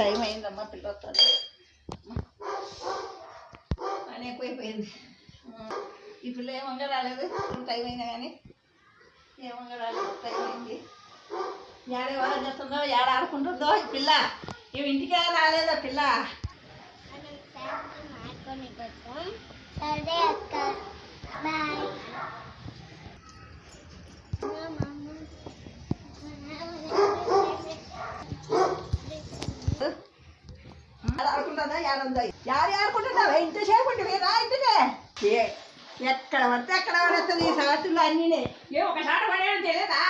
time అయిందమ్మా పిల్లొస్తాను పని ఎక్కువైపోయింది ఈ పిల్ల ఏమంగా రాలేదు టైం అయినా కానీ ఏమంగా రాలేదు టైం అయింది ఏడే వాళ్ళ చేస్తుందో ఏడ ఆడుకుంటుందో ఈ పిల్ల ఇవి ఇంటికే రాలేదా పిల్ల సరే అక్క బాయ్ ఆడుకుంటుందా ఏడుందో యారు ఆడుకుంటున్నావా ఇంతసేపు ఉంటుంది రా ఇంటికే ఎక్కడ పడితే అక్కడ పడుతుంది ఈ సాతులు అన్నీ ఏ ఒక షాట పడేయడం తెలియదా